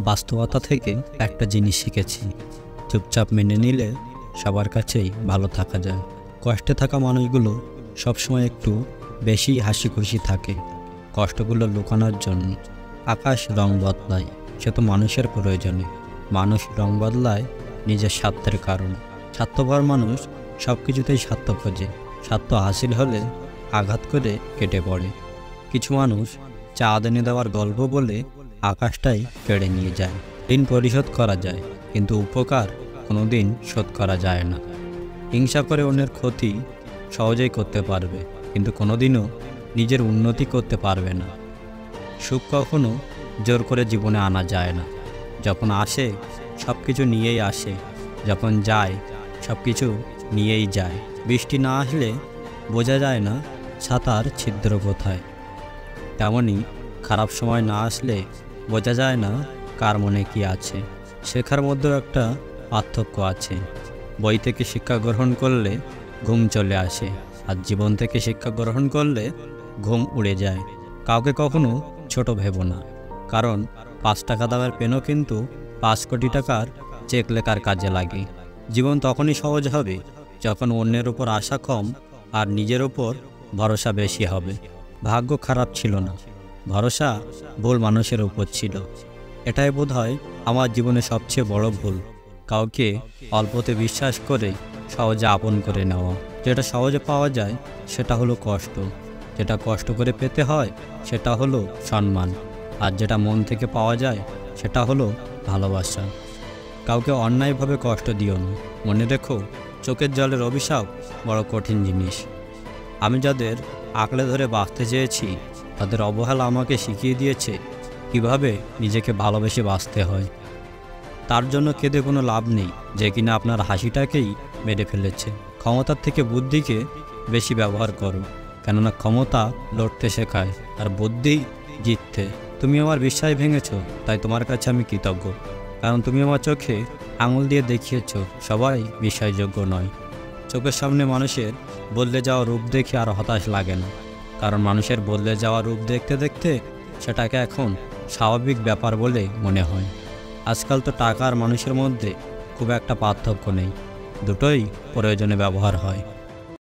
বাস্তবতা থেকে একটা জিনিস শিখেছি, চুপচাপ মেনে নিলে সবার কাছেই ভালো থাকা যায়। কষ্টে থাকা মানুষগুলো সবসময় একটু বেশি হাসি খুশি থাকে কষ্টগুলো লুকানোর জন্য। আকাশ রং বদলায় সে তো মানুষের প্রয়োজনে, মানুষ রং বদলায় নিজের স্বার্থের কারণে। স্বার্থপর মানুষ সব কিছুতেই স্বার্থ খোঁজে, স্বার্থ হাসিল হলে আঘাত করে কেটে পড়ে। কিছু মানুষ চাঁদ এনে দেওয়ার গল্প বলে আকাশটাই কেড়ে নিয়ে যায়। ঋণ পরিশোধ করা যায়, কিন্তু উপকার কোনোদিন শোধ করা যায় না। হিংসা করে অন্যের ক্ষতি সহজেই করতে পারবে, কিন্তু কোনোদিনও নিজের উন্নতি করতে পারবে না। সুখ কখনো জোর করে জীবনে আনা যায় না। যখন আসে সব কিছু নিয়েই আসে, যখন যায় সব কিছু নিয়েই যায়। বৃষ্টি না আসলে বোঝা যায় না ছাতার ছিদ্র কোথায়, তেমনই খারাপ সময় না আসলে বোঝা যায় না কার মনে কি আছে। শেখার মধ্যেও একটা পার্থক্য আছে। বই থেকে শিক্ষা গ্রহণ করলে ঘুম চলে আসে, আর জীবন থেকে শিক্ষা গ্রহণ করলে ঘুম উড়ে যায়। কাউকে কখনো ছোট ভেবো না, কারণ 5 টাকা দামের পেনও কিন্তু 5 কোটি টাকার চেক লেখার কাজে লাগে। জীবন তখনই সহজ হবে যখন অন্যের উপর আশা কম আর নিজের উপর ভরসা বেশি হবে। ভাগ্য খারাপ ছিল না, ভরসা ভুল মানুষের উপর ছিল। এটাই বোধহয় আমার জীবনে সবচেয়ে বড় ভুল, কাউকে অল্পতে বিশ্বাস করে সহজে আপন করে নেওয়া। যেটা সহজে পাওয়া যায় সেটা হলো কষ্ট, যেটা কষ্ট করে পেতে হয় সেটা হলো সম্মান, আর যেটা মন থেকে পাওয়া যায় সেটা হলো ভালোবাসা। কাউকে অন্যায়ভাবে কষ্ট দিও না। মনে রেখো, চোখের জলের অভিশাপ বড় কঠিন জিনিস। আমি যাদের আঁকড়ে ধরে বাঁচতে চেয়েছি তাদের অবহেলা আমাকে শিখিয়ে দিয়েছে কিভাবে নিজেকে ভালোবেসে বাঁচতে হয়। তার জন্য কেঁদে কোনো লাভ নেই যে কিনা আপনার হাসিটাকেই মেরে ফেলেছে। ক্ষমতার থেকে বুদ্ধিকে বেশি ব্যবহার করো, কেননা ক্ষমতা লড়তে শেখায় আর বুদ্ধি জিততে। তুমি আমার বিশ্বাস ভেঙেছো, তাই তোমার কাছে আমি কৃতজ্ঞ, কারণ তুমি আমার চোখে আঙুল দিয়ে দেখিয়েছো সবাই বিশ্বাসযোগ্য নয়। চোখের সামনে মানুষের বদলে যাওয়া রূপ দেখে আর হতাশ লাগে না, কারণ মানুষের বদলে যাওয়া রূপ দেখতে দেখতে সেটাকে এখন স্বাভাবিক ব্যাপার বলে মনে হয়। আজকাল তো টাকা আর মানুষের মধ্যে খুব একটা পার্থক্য নেই, দুটোই প্রয়োজনে ব্যবহার হয়।